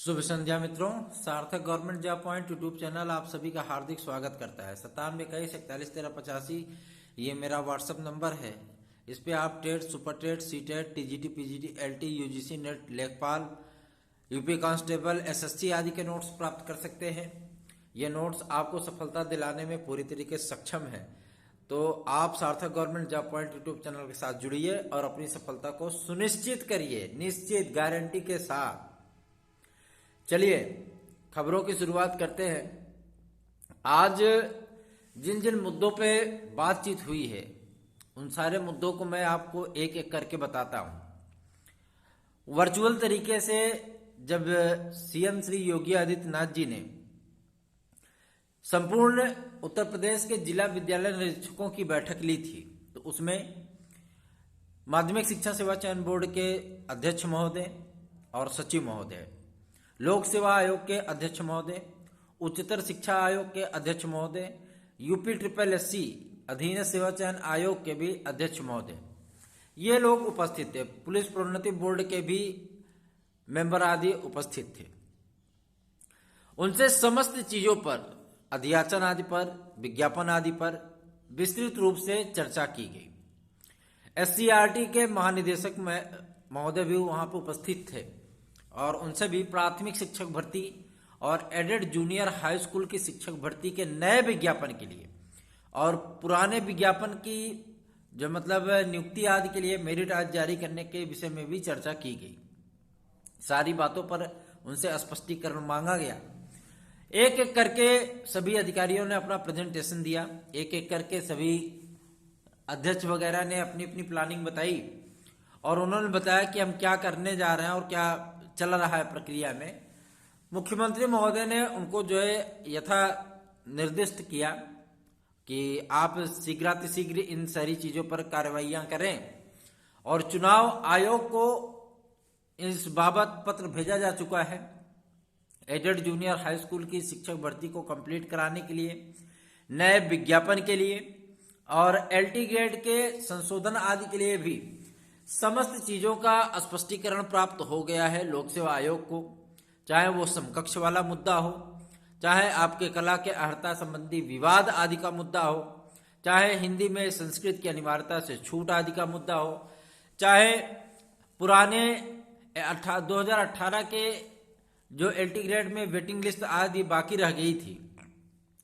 शुभ संध्या मित्रों। सार्थक government job point YouTube channel आप सभी का हार्दिक स्वागत करता है। 9721411385 ये मेरा व्हाट्सएप नंबर है। इस पे आप TET, super TET, C TET, TGT, PGT, LT, UGC NET, लेखपाल, यूपी कांस्टेबल, एसएससी आदि के नोट्स प्राप्त कर सकते हैं। ये नोट्स आपको सफलता दिलाने में पूरी तरीके से सक्षम है। तो आप सार्थक government job point YouTube channel के साथ जुड़िए और अपनी सफलता को सुनिश्चित करिए, निश्चित गारंटी के साथ। चलिए खबरों की शुरुआत करते हैं। आज जिन जिन मुद्दों पे बातचीत हुई है उन सारे मुद्दों को मैं आपको एक एक करके बताता हूं। वर्चुअल तरीके से जब सीएम श्री योगी आदित्यनाथ जी ने संपूर्ण उत्तर प्रदेश के जिला विद्यालय निरीक्षकों की बैठक ली थी, तो उसमें माध्यमिक शिक्षा सेवा चयन बोर्ड के अध्यक्ष महोदय और सचिव महोदय, लोक सेवा आयोग के अध्यक्ष महोदय, उच्चतर शिक्षा आयोग के अध्यक्ष महोदय, यूपी SSSC अधीन सेवा चयन आयोग के भी अध्यक्ष महोदय, ये लोग उपस्थित थे। पुलिस प्रोन्नति बोर्ड के भी मेंबर आदि उपस्थित थे। उनसे समस्त चीजों पर, अध्याचन आदि पर, विज्ञापन आदि पर विस्तृत रूप से चर्चा की गई। SCRT के महानिदेशक महोदय भी वहां पर उपस्थित थे और उनसे भी प्राथमिक शिक्षक भर्ती और एडेड जूनियर हाई स्कूल की शिक्षक भर्ती के नए विज्ञापन के लिए और पुराने विज्ञापन की जो नियुक्ति आदि के लिए मेरिट आज जारी करने के विषय में भी चर्चा की गई। सारी बातों पर उनसे स्पष्टीकरण मांगा गया। एक एक करके सभी अधिकारियों ने अपना प्रेजेंटेशन दिया। एक एक करके सभी अध्यक्ष वगैरह ने अपनी अपनी प्लानिंग बताई और उन्होंने बताया कि हम क्या करने जा रहे हैं और क्या चल रहा है प्रक्रिया में। मुख्यमंत्री महोदय ने उनको जो है यथा निर्दिष्ट किया कि आप शीघ्रातिशीघ्र इन सारी चीजों पर कार्रवाइयां करें और चुनाव आयोग को इस बाबत पत्र भेजा जा चुका है। एडेड जूनियर हाई स्कूल की शिक्षक भर्ती को कंप्लीट कराने के लिए, नए विज्ञापन के लिए और एलटी ग्रेड के संशोधन आदि के लिए भी समस्त चीजों का स्पष्टीकरण प्राप्त हो गया है लोक सेवा आयोग को। चाहे वो समकक्ष वाला मुद्दा हो, चाहे आपके कला के अर्हता संबंधी विवाद आदि का मुद्दा हो, चाहे हिंदी में संस्कृत की अनिवार्यता से छूट आदि का मुद्दा हो, चाहे पुराने 2018 के जो एलटी ग्रेड में वेटिंग लिस्ट आदि बाकी रह गई थी,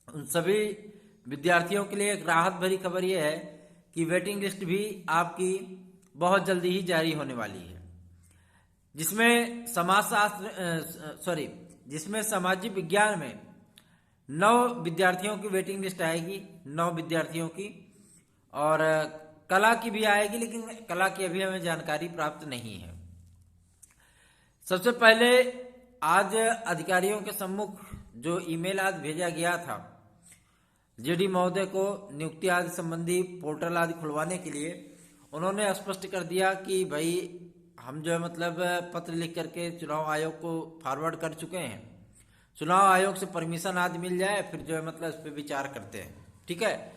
उन सभी विद्यार्थियों के लिए एक राहत भरी खबर यह है कि वेटिंग लिस्ट भी आपकी बहुत जल्दी ही जारी होने वाली है, जिसमें जिसमें सामाजिक विज्ञान में 9 विद्यार्थियों की वेटिंग लिस्ट आएगी, 9 विद्यार्थियों की, और कला की भी आएगी, लेकिन कला की अभी हमें जानकारी प्राप्त नहीं है। सबसे पहले आज अधिकारियों के सम्मुख जो ईमेल आज भेजा गया था जेडी महोदय को नियुक्ति आदि संबंधी पोर्टल आदि खुलवाने के लिए, उन्होंने स्पष्ट कर दिया कि भाई हम जो है पत्र लिख करके चुनाव आयोग को फॉरवर्ड कर चुके हैं। चुनाव आयोग से परमिशन आदि मिल जाए फिर जो है इस पे विचार करते हैं। ठीक है,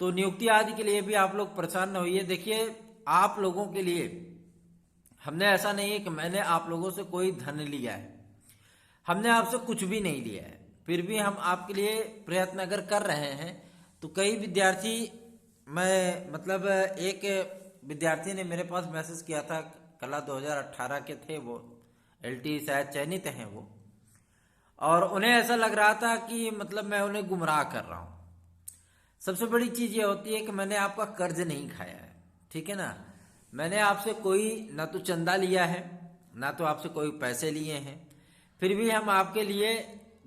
तो नियुक्ति आदि के लिए भी आप लोग परेशान न होइए। देखिए, आप लोगों के लिए हमने, ऐसा नहीं है कि मैंने आप लोगों से कोई धन लिया है, हमने आपसे कुछ भी नहीं लिया है, फिर भी हम आपके लिए प्रयत्न अगर कर रहे हैं तो कई विद्यार्थी, एक विद्यार्थी ने मेरे पास मैसेज किया था, कला 2018 के थे वो, एलटी शायद चयनित हैं वो, और उन्हें ऐसा लग रहा था कि मैं उन्हें गुमराह कर रहा हूं। सबसे बड़ी चीज ये होती है कि मैंने आपका कर्ज नहीं खाया है, ठीक है ना। मैंने आपसे कोई ना तो चंदा लिया है, ना तो आपसे कोई पैसे लिए हैं, फिर भी हम आपके लिए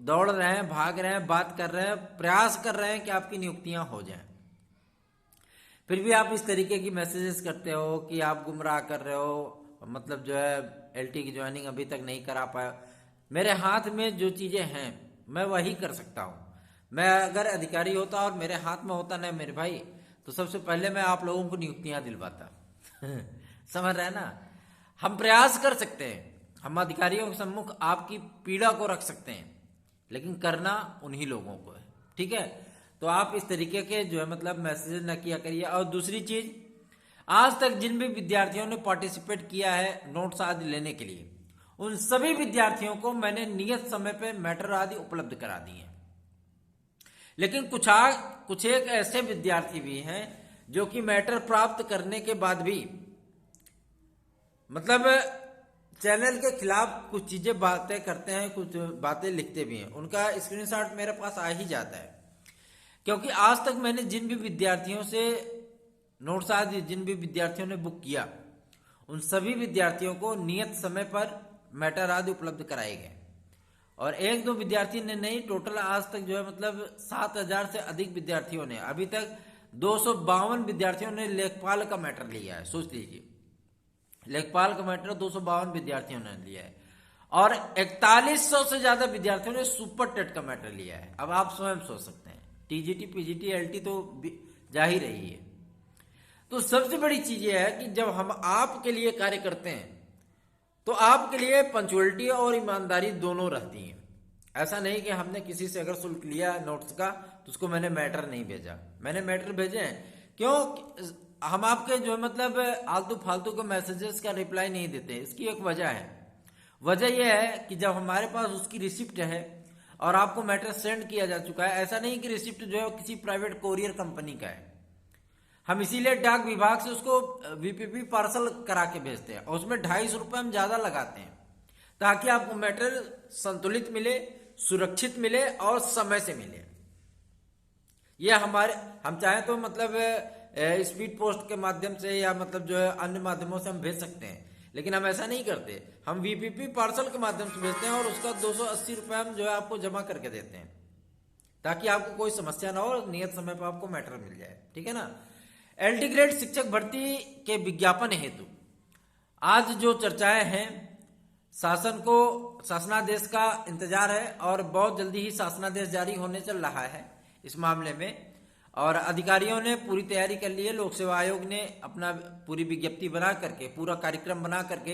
दौड़ रहे हैं, भाग रहे हैं, बात कर रहे हैं, प्रयास कर रहे हैं कि आपकी नियुक्तियां हो जाएं। फिर भी आप इस तरीके की मैसेजेस करते हो कि आप गुमराह कर रहे हो, जो है एलटी की ज्वाइनिंग अभी तक नहीं करा पाया। मेरे हाथ में जो चीजें हैं मैं वही कर सकता हूं। मैं अगर अधिकारी होता और मेरे हाथ में होता ना मेरे भाई, तो सबसे पहले मैं आप लोगों को नियुक्तियां दिलवाता। समझ रहे हैं ना। हम प्रयास कर सकते हैं, हम अधिकारियों के सम्मुख आपकी पीड़ा को रख सकते हैं, लेकिन करना उन्हीं लोगों को है। ठीक है, तो आप इस तरीके के जो है मैसेज न किया करिए। और दूसरी चीज, आज तक जिन भी विद्यार्थियों ने पार्टिसिपेट किया है नोट्स आदि लेने के लिए, उन सभी विद्यार्थियों को मैंने नियत समय पे मैटर आदि उपलब्ध करा दिए हैं। लेकिन कुछ एक ऐसे विद्यार्थी भी हैं जो कि मैटर प्राप्त करने के बाद भी मतलब चैनल के खिलाफ कुछ चीजें बातें करते हैं, कुछ बातें लिखते भी हैं। उनका स्क्रीनशॉट मेरे पास आ ही जाता है, क्योंकि आज तक मैंने जिन भी विद्यार्थियों से नोट्स आदि जिन भी विद्यार्थियों ने बुक किया, उन सभी विद्यार्थियों को नियत समय पर मैटर आदि उपलब्ध कराए गए। और एक दो विद्यार्थी ने नहीं, टोटल आज तक जो है मतलब 7,000 से अधिक विद्यार्थियों ने, अभी तक 252 विद्यार्थियों ने लेखपाल का मैटर लिया है। सोच लीजिए, लेखपाल का मैटर 252 विद्यार्थियों ने लिया है और 4100 से ज्यादा विद्यार्थियों ने सुपर टेट का मैटर लिया है। अब आप स्वयं सोच सकते हैं, टीजीटी पीजीटी एलटी तो जा ही रही है। तो सबसे बड़ी चीज यह है कि जब हम आपके लिए कार्य करते हैं तो आपके लिए पंचुअलिटी और ईमानदारी दोनों रहती हैं। ऐसा नहीं कि हमने किसी से अगर शुल्क लिया नोट्स का तो उसको मैंने मैटर नहीं भेजा। मैंने मैटर भेजे हैं, क्यों? हम आपके जो है मतलब आलतू फालतू के मैसेजेस का रिप्लाई नहीं देते। इसकी एक वजह है। वजह यह है कि जब हमारे पास उसकी रिसिप्ट है और आपको मैटर सेंड किया जा चुका है, ऐसा नहीं कि रिसिप्ट जो है किसी प्राइवेट कोरियर कंपनी का है, हम इसीलिए डाक विभाग से उसको वीपीपी पार्सल करा के भेजते हैं और उसमें 250 रुपये हम ज्यादा लगाते हैं ताकि आपको मैटर संतुलित मिले, सुरक्षित मिले और समय से मिले। ये हम चाहें तो मतलब स्पीड पोस्ट के माध्यम से या मतलब जो है अन्य माध्यमों से हम भेज सकते हैं, लेकिन हम ऐसा नहीं करते। हम वीपीपी पार्सल के माध्यम से भेजते हैं और उसका 280 रुपये हम जो है आपको जमा करके देते हैं ताकि आपको कोई समस्या ना हो और नियत समय पर आपको मैटर मिल जाए। ठीक है ना। एलटी ग्रेड शिक्षक भर्ती के विज्ञापन हेतु आज जो चर्चाएं हैं, शासन को शासनादेश का इंतजार है और बहुत जल्दी ही शासनादेश जारी होने चल रहा है इस मामले में, और अधिकारियों ने पूरी तैयारी कर ली है। लोक सेवा आयोग ने अपना पूरी विज्ञप्ति बना करके, पूरा कार्यक्रम बना करके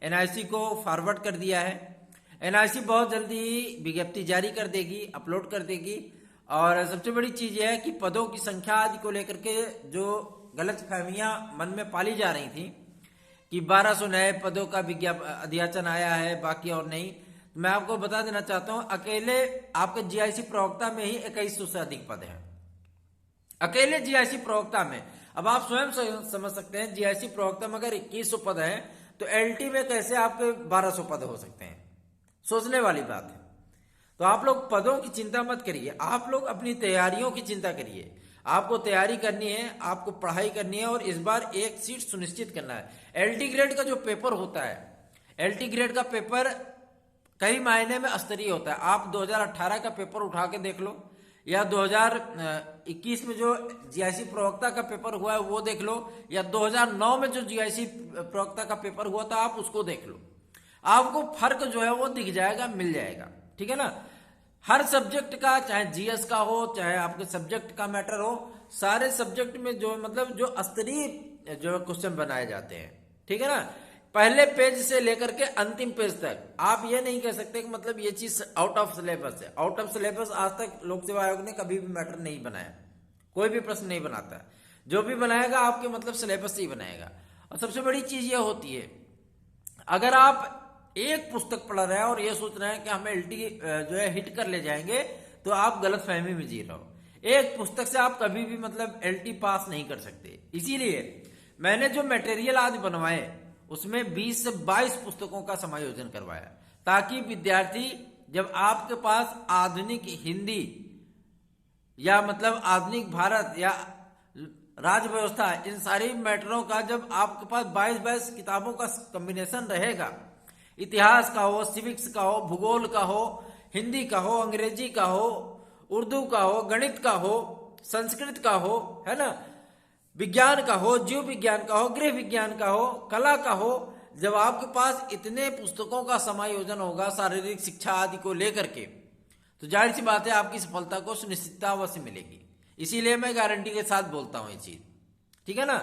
एनआईसी को फॉरवर्ड कर दिया है। एनआईसी बहुत जल्दी ही विज्ञप्ति जारी कर देगी, अपलोड कर देगी। और सबसे बड़ी चीज यह है कि पदों की संख्या आदि को लेकर के जो गलत फहमियां मन में पाली जा रही थी कि 1200 नए पदों का अध्याचन आया है, बाकी और नहीं, तो मैं आपको बता देना चाहता हूं अकेले आपके जीआईसी प्रवक्ता में ही 2100 से अधिक पद हैं, अकेले जीआईसी प्रवक्ता में। अब आप स्वयं समझ सकते हैं, जीआईसी प्रवक्ता में अगर 2100 पद है तो एलटी में कैसे आपके 1200 पद हो सकते हैं? सोचने वाली बात है। तो आप लोग पदों की चिंता मत करिए, आप लोग अपनी तैयारियों की चिंता करिए। आपको तैयारी करनी है, आपको पढ़ाई करनी है और इस बार एक सीट सुनिश्चित करना है। एलटी ग्रेड का जो पेपर होता है, एलटी ग्रेड का पेपर कई मायने में स्तरीय होता है। आप 2018 का पेपर उठा के देख लो या 2021 में जो जीआईसी प्रवक्ता का पेपर हुआ है वो देख लो, या 2009 में जो जीआईसी प्रवक्ता का पेपर हुआ था आप उसको देख लो। आपको फर्क जो है वो दिख जाएगा, मिल जाएगा। ठीक है ना। हर सब्जेक्ट का, चाहे जीएस का हो, चाहे आपके सब्जेक्ट का मैटर हो, सारे सब्जेक्ट में जो मतलब जो स्तरीय जो क्वेश्चन बनाए जाते हैं। ठीक है ना। पहले पेज से लेकर के अंतिम पेज तक आप ये नहीं कह सकते कि मतलब ये चीज आउट ऑफ सिलेबस है। आउट ऑफ सिलेबस आज तक लोक सेवा आयोग ने कभी भी मैटर नहीं बनाया, कोई भी प्रश्न नहीं बनाता। जो भी बनाएगा आपके मतलब सिलेबस से ही बनाएगा। और सबसे बड़ी चीज ये होती है, अगर आप एक पुस्तक पढ़ रहे हैं और ये सोच रहे हैं कि हम एलटी जो है हिट कर ले जाएंगे, तो आप गलत फहमी में जी रहे हो। एक पुस्तक से आप कभी भी मतलब एलटी पास नहीं कर सकते। इसीलिए मैंने जो मटेरियल आदि बनवाए उसमें 20 से 22 पुस्तकों का समायोजन करवाया, ताकि विद्यार्थी जब आपके पास आधुनिक हिंदी या मतलब आधुनिक भारत या राज्य व्यवस्था, इन सारी मैटरों का जब आपके पास 22 किताबों का कॉम्बिनेशन रहेगा, इतिहास का हो, सिविक्स का हो, भूगोल का हो, हिंदी का हो, अंग्रेजी का हो, उर्दू का हो, गणित का हो, संस्कृत का हो, है ना, विज्ञान का हो, जीव विज्ञान का हो, गृह विज्ञान का हो, कला का हो, जब आपके पास इतने पुस्तकों का समायोजन होगा शारीरिक शिक्षा आदि को लेकर के, तो जाहिर सी बात है आपकी सफलता को सुनिश्चितता अवश्य मिलेगी। इसीलिए मैं गारंटी के साथ बोलता हूं ये चीज। ठीक है ना।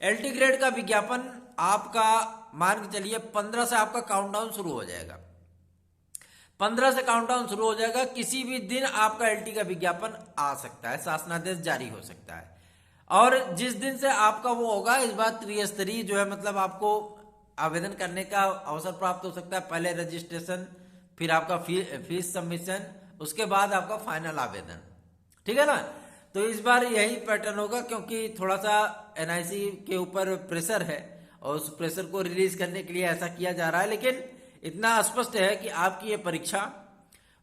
एलटी ग्रेड का विज्ञापन आपका मान के चलिए 15 से आपका काउंटडाउन शुरू हो जाएगा। 15 से काउंटडाउन शुरू हो जाएगा। किसी भी दिन आपका एलटी का विज्ञापन आ सकता है, शासनादेश जारी हो सकता है। और जिस दिन से आपका वो होगा, इस बार त्रिस्तरीय जो है मतलब आपको आवेदन करने का अवसर प्राप्त हो सकता है। पहले रजिस्ट्रेशन, फिर आपका फीस सबमिशन, उसके बाद आपका फाइनल आवेदन। ठीक है ना। तो इस बार यही पैटर्न होगा, क्योंकि थोड़ा सा एनआईसी के ऊपर प्रेशर है और उस प्रेशर को रिलीज करने के लिए ऐसा किया जा रहा है। लेकिन इतना स्पष्ट है कि आपकी ये परीक्षा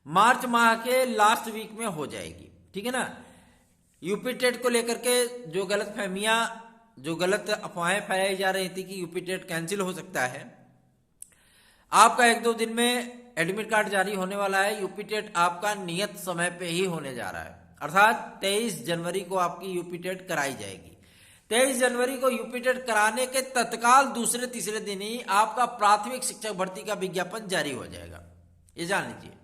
मार्च माह के लास्ट वीक में हो जाएगी। ठीक है ना। यूपी टेट को लेकर के जो गलतफहमियां, जो गलत अफवाहें फैलाई जा रही थी कि यूपी टेट कैंसिल हो सकता है, आपका 1-2 दिन में एडमिट कार्ड जारी होने वाला है। यूपी टेट आपका नियत समय पे ही होने जा रहा है, अर्थात 23 जनवरी को आपकी यूपी टेट कराई जाएगी। 23 जनवरी को यूपी टेट कराने के तत्काल दूसरे तीसरे दिन ही आपका प्राथमिक शिक्षक भर्ती का विज्ञापन जारी हो जाएगा, ये जान लीजिए।